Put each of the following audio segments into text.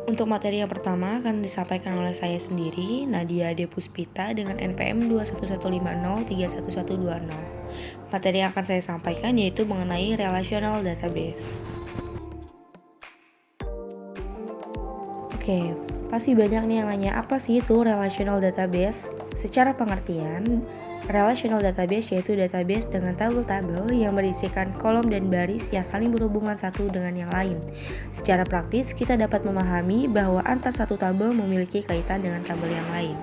Untuk materi yang pertama akan disampaikan oleh saya sendiri, Nadia Depuspita dengan NPM 21150311120. Materi yang akan saya sampaikan yaitu mengenai relational database. Oke, pasti banyak nih yang nanya apa sih itu relational database? Secara pengertian, relational database yaitu database dengan tabel-tabel yang berisikan kolom dan baris yang saling berhubungan satu dengan yang lain. Secara praktis, kita dapat memahami bahwa antar satu tabel memiliki kaitan dengan tabel yang lain.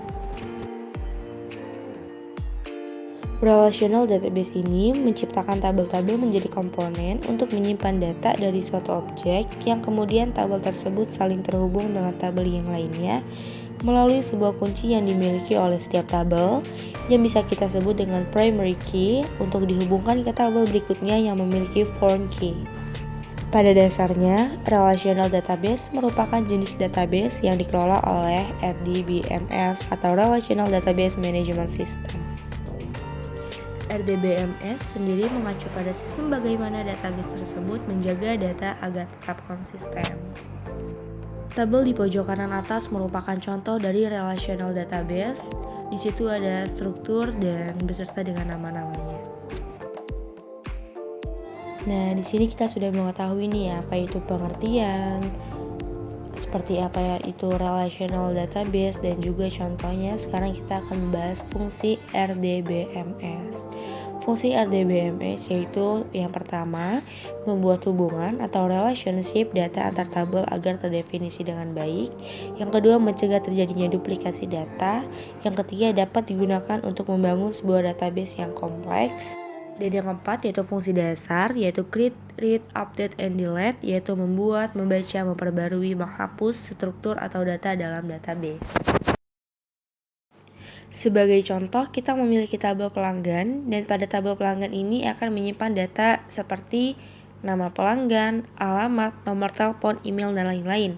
Relational database ini menciptakan tabel-tabel menjadi komponen untuk menyimpan data dari suatu objek yang kemudian tabel tersebut saling terhubung dengan tabel yang lainnya melalui sebuah kunci yang dimiliki oleh setiap tabel yang bisa kita sebut dengan primary key untuk dihubungkan ke tabel berikutnya yang memiliki foreign key. Pada dasarnya, relational database merupakan jenis database yang dikelola oleh RDBMS atau Relational Database Management System. RDBMS sendiri mengacu pada sistem bagaimana database tersebut menjaga data agar tetap konsisten. Tabel di pojok kanan atas merupakan contoh dari relational database. Di situ ada struktur dan beserta dengan nama-namanya. Nah, di sini kita sudah mengetahui nih apa itu pengertian, seperti apa ya itu relational database dan juga contohnya. Sekarang kita akan membahas fungsi RDBMS. Fungsi RDBMS yaitu yang pertama, membuat hubungan atau relationship data antar tabel agar terdefinisi dengan baik. Yang kedua, mencegah terjadinya duplikasi data. Yang ketiga, dapat digunakan untuk membangun sebuah database yang kompleks. Dan yang keempat yaitu fungsi dasar, yaitu create, read, update, and delete, yaitu membuat, membaca, memperbarui, menghapus struktur atau data dalam database. Sebagai contoh, kita memiliki tabel pelanggan, dan pada tabel pelanggan ini akan menyimpan data seperti nama pelanggan, alamat, nomor telepon, email, dan lain-lain.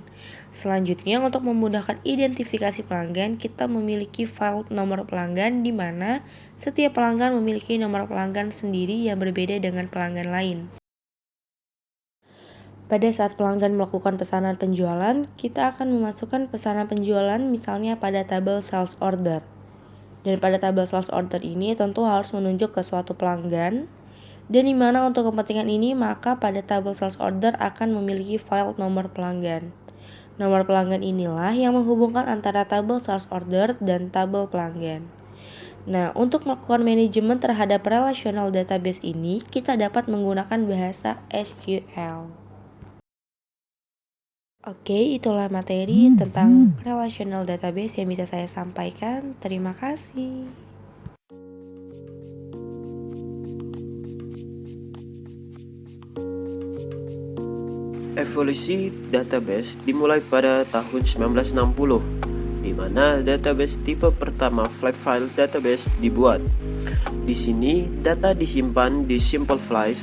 Selanjutnya, untuk memudahkan identifikasi pelanggan, kita memiliki file nomor pelanggan di mana setiap pelanggan memiliki nomor pelanggan sendiri yang berbeda dengan pelanggan lain. Pada saat pelanggan melakukan pesanan penjualan, kita akan memasukkan pesanan penjualan misalnya pada tabel sales order. Dan pada tabel sales order ini tentu harus menunjuk ke suatu pelanggan. Dan di mana untuk kepentingan ini maka pada tabel sales order akan memiliki file nomor pelanggan. Nomor pelanggan inilah yang menghubungkan antara tabel sales order dan tabel pelanggan. Nah, untuk melakukan manajemen terhadap relational database ini, kita dapat menggunakan bahasa SQL. Oke, itulah materi tentang relational database yang bisa saya sampaikan. Terima kasih. Evolusi database dimulai pada tahun 1960, di mana database tipe pertama flat file database dibuat. Di sini, data disimpan di simple files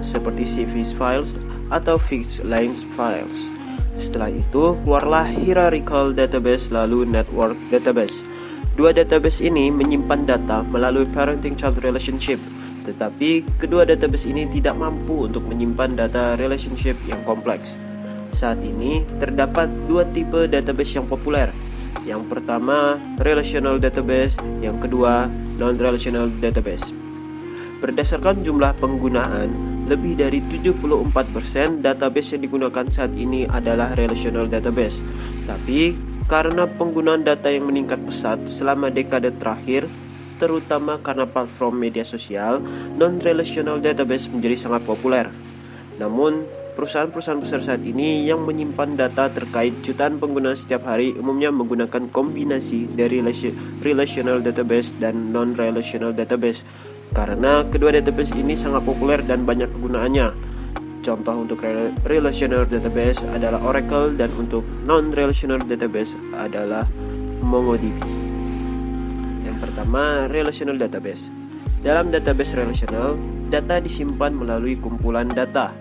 seperti CV files atau fixed length files. Setelah itu, keluarlah hierarchical database lalu network database. Dua database ini menyimpan data melalui parenting-child relationship. Tetapi kedua database ini tidak mampu untuk menyimpan data relationship yang kompleks. Saat ini terdapat dua tipe database yang populer. Yang pertama relational database, yang kedua non-relational database. Berdasarkan jumlah penggunaan, lebih dari 74% database yang digunakan saat ini adalah relational database. Tapi karena penggunaan data yang meningkat pesat selama dekade terakhir, terutama karena platform media sosial, non-relational database menjadi sangat populer. Namun, perusahaan-perusahaan besar saat ini yang menyimpan data terkait jutaan pengguna setiap hari umumnya menggunakan kombinasi dari relational database dan non-relational database, karena kedua database ini sangat populer dan banyak kegunaannya. Contoh untuk relational database adalah Oracle dan untuk non-relational database adalah MongoDB. Pertama, relational database. Dalam database relational, data disimpan melalui kumpulan data.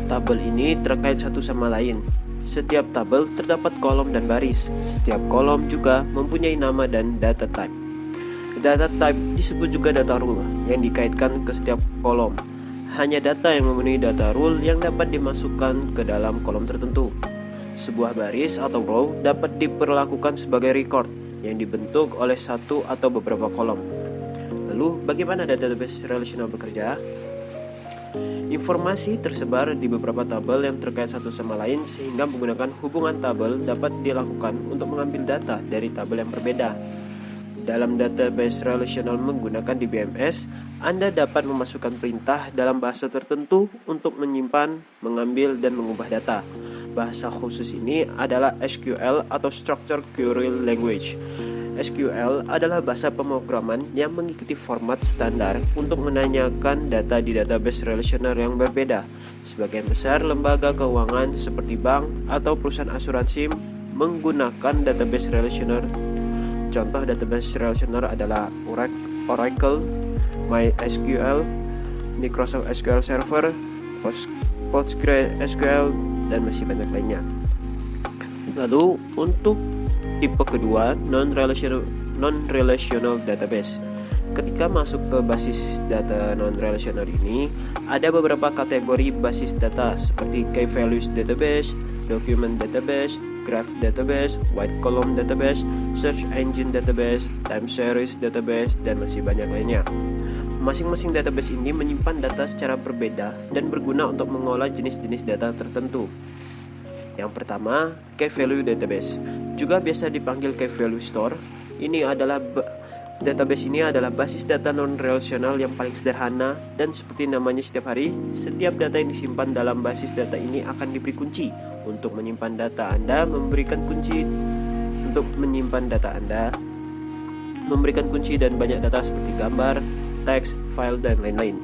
Tabel ini terkait satu sama lain. Setiap tabel terdapat kolom dan baris. Setiap kolom juga mempunyai nama dan data type. Data type disebut juga data rule yang dikaitkan ke setiap kolom. hanya data yang memenuhi data rule yang dapat dimasukkan ke dalam kolom tertentu. Sebuah baris atau row dapat diperlakukan sebagai record yang dibentuk oleh satu atau beberapa kolom. Lalu, bagaimana database relational bekerja? Informasi tersebar di beberapa tabel yang terkait satu sama lain sehingga menggunakan hubungan tabel dapat dilakukan untuk mengambil data dari tabel yang berbeda. Dalam database relational menggunakan DBMS, Anda dapat memasukkan perintah dalam bahasa tertentu untuk menyimpan, mengambil, dan mengubah data. Bahasa khusus ini adalah SQL atau Structured Query Language. SQL adalah bahasa pemrograman yang mengikuti format standar untuk menanyakan data di database relational yang berbeda. Sebagian besar lembaga keuangan seperti bank atau perusahaan asuransi menggunakan database relational. Contoh database relational adalah Oracle, MySQL, Microsoft SQL Server, PostgreSQL, dan masih banyak lainnya. Lalu untuk tipe kedua, non-relational database. Ketika masuk ke basis data non-relational ini, ada beberapa kategori basis data seperti key values database, document database, graph database, wide column database, search engine database, time series database, dan masih banyak lainnya. Masing-masing database ini menyimpan data secara berbeda dan berguna untuk mengolah jenis-jenis data tertentu. Yang pertama, key value database, juga biasa dipanggil key value store. Database ini adalah basis data non-relational yang paling sederhana dan seperti namanya setiap hari, setiap data yang disimpan dalam basis data ini akan diberi kunci. Untuk menyimpan data Anda, memberikan kunci dan banyak data seperti gambar, teks, file, dan lain-lain.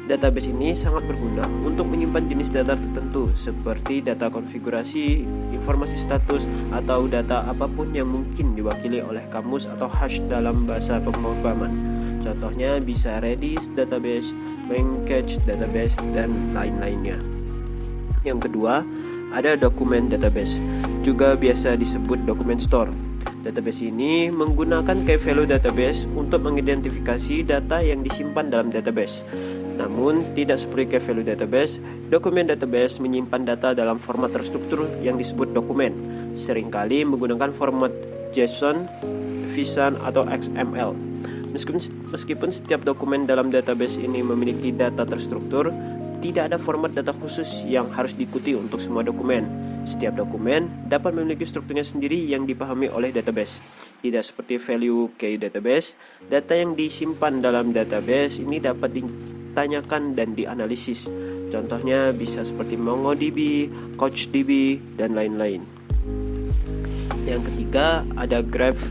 Database ini sangat berguna untuk menyimpan jenis data tertentu seperti data konfigurasi, informasi status, atau data apapun yang mungkin diwakili oleh kamus atau hash dalam bahasa pemrograman. Contohnya bisa Redis database, Memcache database, dan lain-lainnya. Yang kedua, ada dokumen database, juga biasa disebut document store. Database ini menggunakan key value database untuk mengidentifikasi data yang disimpan dalam database. Namun, tidak seperti key value database, dokumen database menyimpan data dalam format terstruktur yang disebut dokumen, seringkali menggunakan format JSON, VSON, atau XML. Meskipun setiap dokumen dalam database ini memiliki data terstruktur, tidak ada format data khusus yang harus diikuti untuk semua dokumen. Setiap dokumen dapat memiliki strukturnya sendiri yang dipahami oleh database. Tidak seperti value key database, data yang disimpan dalam database ini dapat ditanyakan dan dianalisis. Contohnya bisa seperti MongoDB, CouchDB, dan lain-lain. Yang ketiga ada graph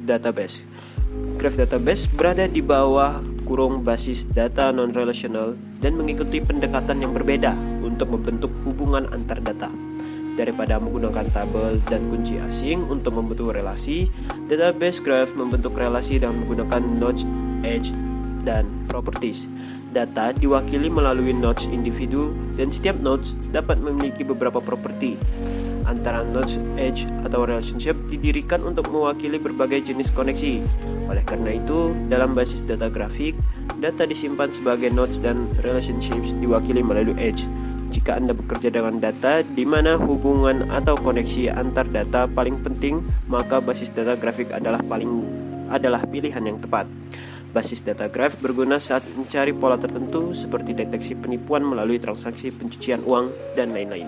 database. Graph database berada di bawah kurung basis data non-relational dan mengikuti pendekatan yang berbeda untuk membentuk hubungan antar data. Daripada menggunakan tabel dan kunci asing untuk membentuk relasi, database graph membentuk relasi dengan menggunakan nodes, edge, dan properties. Data diwakili melalui nodes individu dan setiap nodes dapat memiliki beberapa properti. Antara nodes, edge, atau relationship didirikan untuk mewakili berbagai jenis koneksi. Oleh karena itu, dalam basis data grafik, data disimpan sebagai nodes dan relationships diwakili melalui edge. Jika Anda bekerja dengan data di mana hubungan atau koneksi antar data paling penting, maka basis data grafik adalah pilihan yang tepat. Basis data graph berguna saat mencari pola tertentu seperti deteksi penipuan melalui transaksi pencucian uang dan lain-lain.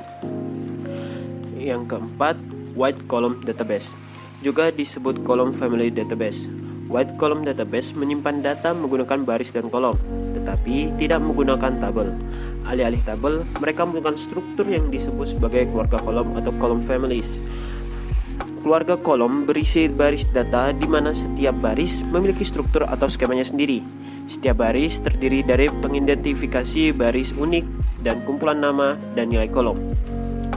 Yang keempat, wide column database, juga disebut column family database. Wide column database menyimpan data menggunakan baris dan kolom, tetapi tidak menggunakan tabel. Alih-alih tabel, mereka menggunakan struktur yang disebut sebagai keluarga kolom atau column families. Keluarga kolom berisi baris data di mana setiap baris memiliki struktur atau skemanya sendiri. Setiap baris terdiri dari pengidentifikasi baris unik dan kumpulan nama dan nilai kolom.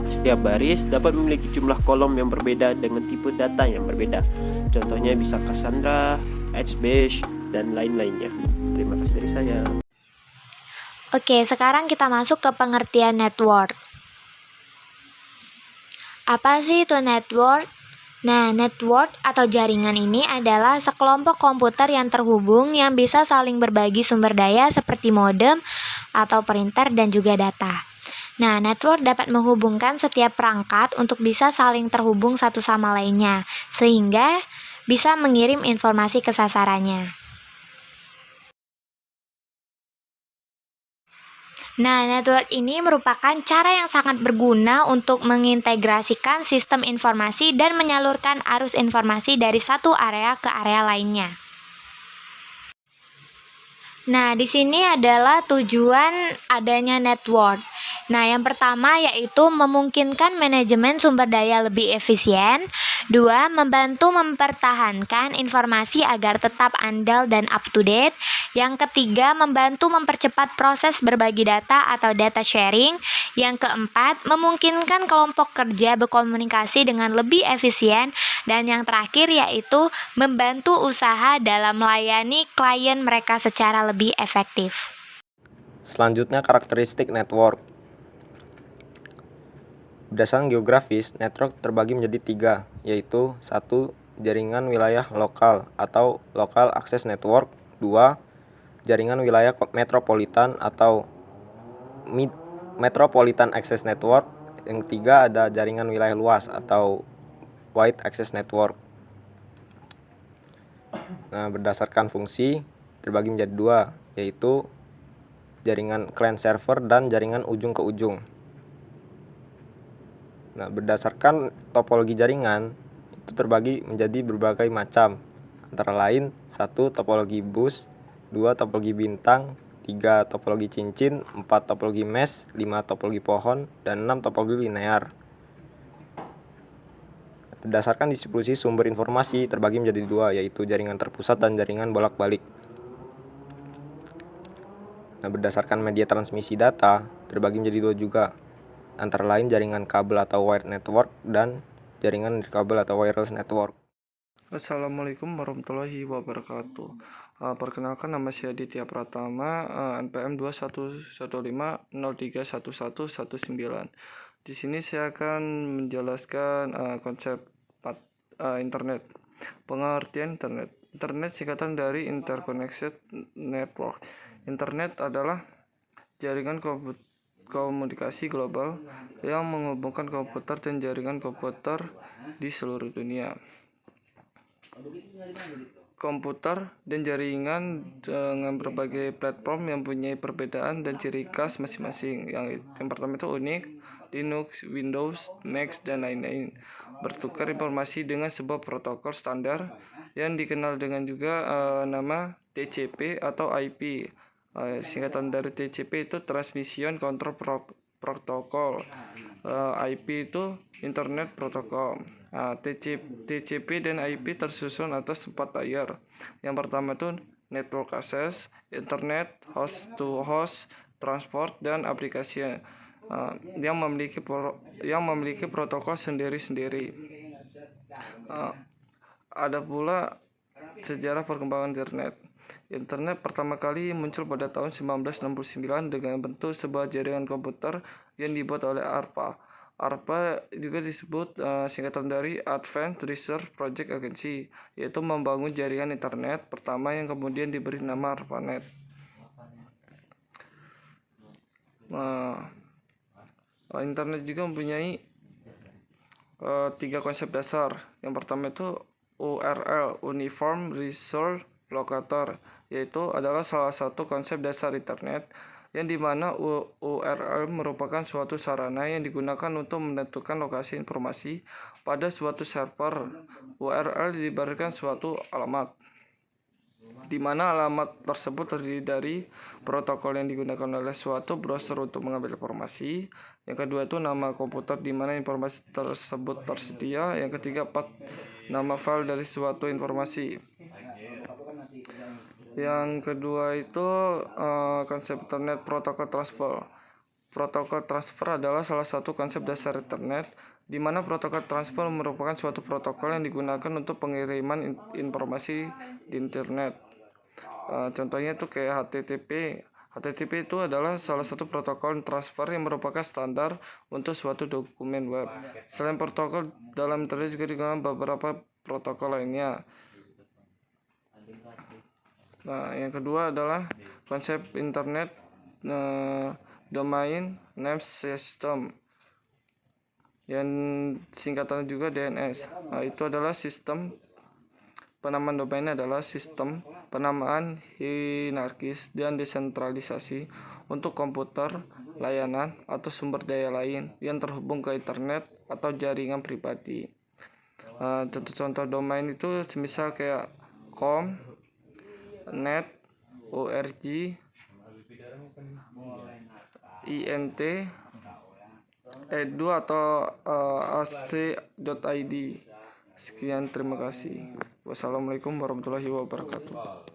Setiap baris dapat memiliki jumlah kolom yang berbeda dengan tipe data yang berbeda. Contohnya bisa Cassandra, HBase, dan lain-lainnya. Terima kasih dari saya. Oke, sekarang kita masuk ke pengertian network. Apa sih itu network? Nah, network atau jaringan ini adalah sekelompok komputer yang terhubung yang bisa saling berbagi sumber daya seperti modem atau printer dan juga data. Nah, network dapat menghubungkan setiap perangkat untuk bisa saling terhubung satu sama lainnya, sehingga bisa mengirim informasi ke sasarannya. Nah, network ini merupakan cara yang sangat berguna untuk mengintegrasikan sistem informasi dan menyalurkan arus informasi dari satu area ke area lainnya. Nah, di sini adalah tujuan adanya network. Nah, yang pertama yaitu memungkinkan manajemen sumber daya lebih efisien. Dua, membantu mempertahankan informasi agar tetap andal dan up to date. Yang ketiga, membantu mempercepat proses berbagi data atau data sharing. Yang keempat, memungkinkan kelompok kerja berkomunikasi dengan lebih efisien. Dan yang terakhir yaitu membantu usaha dalam melayani klien mereka secara lebih efektif. Selanjutnya, karakteristik network. Berdasarkan geografis, network terbagi menjadi 3, yaitu 1. Jaringan wilayah lokal atau local access network. 2. Jaringan wilayah metropolitan atau metropolitan access network. Yang ketiga ada jaringan wilayah luas atau wide access network. Nah, berdasarkan fungsi terbagi menjadi 2, yaitu jaringan client server dan jaringan ujung ke ujung. Nah, berdasarkan topologi jaringan itu terbagi menjadi berbagai macam, antara lain 1. Topologi bus, 2. Topologi bintang, 3. Topologi cincin, 4. Topologi mesh, 5. Topologi pohon, dan 6. Topologi linear. Berdasarkan distribusi sumber informasi terbagi menjadi 2, yaitu jaringan terpusat dan jaringan bolak-balik. Nah, berdasarkan media transmisi data terbagi menjadi 2 juga, antara lain jaringan kabel atau wired network dan jaringan kabel atau wireless network. Assalamualaikum warahmatullahi wabarakatuh. Perkenalkan, nama saya Aditya Pratama, NPM 2115031119. Di sini saya akan menjelaskan konsep internet. Pengertian internet. Internet singkatan dari Interconnected Network. Internet adalah jaringan komunikasi global yang menghubungkan komputer dan jaringan komputer di seluruh dunia. Komputer dan jaringan dengan berbagai platform yang punya perbedaan dan ciri khas masing-masing. Yang pertama itu unik, Linux, Windows, Mac, dan lain-lain. Bertukar informasi dengan sebuah protokol standar yang dikenal dengan juga nama TCP atau IP. Singkatan dari TCP itu Transmission Control Protocol, IP itu Internet Protocol. TCP dan IP tersusun atas 4 layer. Yang pertama itu network access, internet, host to host, transport, dan aplikasi yang memiliki protokol sendiri-sendiri. Ada pula sejarah perkembangan internet. Internet pertama kali muncul pada tahun 1969 dengan bentuk sebuah jaringan komputer yang dibuat oleh ARPA. ARPA juga disebut singkatan dari Advanced Research Project Agency, yaitu membangun jaringan internet pertama yang kemudian diberi nama ARPANET. Internet juga mempunyai 3 konsep dasar. Yang pertama itu URL, Uniform Resource Locator, yaitu adalah salah satu konsep dasar internet yang dimana URL merupakan suatu sarana yang digunakan untuk menentukan lokasi informasi pada suatu server. URL diibaratkan suatu alamat, di mana alamat tersebut terdiri dari protokol yang digunakan oleh suatu browser untuk mengambil informasi. Yang kedua itu nama komputer di mana informasi tersebut tersedia. Yang ketiga nama file dari suatu informasi. Yang kedua itu konsep internet protokol transfer. Protokol transfer adalah salah satu konsep dasar internet, di mana protokol transfer merupakan suatu protokol yang digunakan untuk pengiriman informasi di internet. Contohnya itu kayak HTTP. HTTP itu adalah salah satu protokol transfer yang merupakan standar untuk suatu dokumen web. Selain protokol dalam internet juga digunakan beberapa protokol lainnya. Nah, yang kedua adalah konsep internet Domain Name System, yang singkatan juga DNS. Itu adalah sistem penamaan domain adalah sistem penamaan hierarkis dan desentralisasi untuk komputer, layanan, atau sumber daya lain yang terhubung ke internet atau jaringan pribadi. Contoh-contoh domain itu semisal kayak com, net, org, int, edu atau ac.id. Sekian, terima kasih. Wassalamualaikum warahmatullahi wabarakatuh.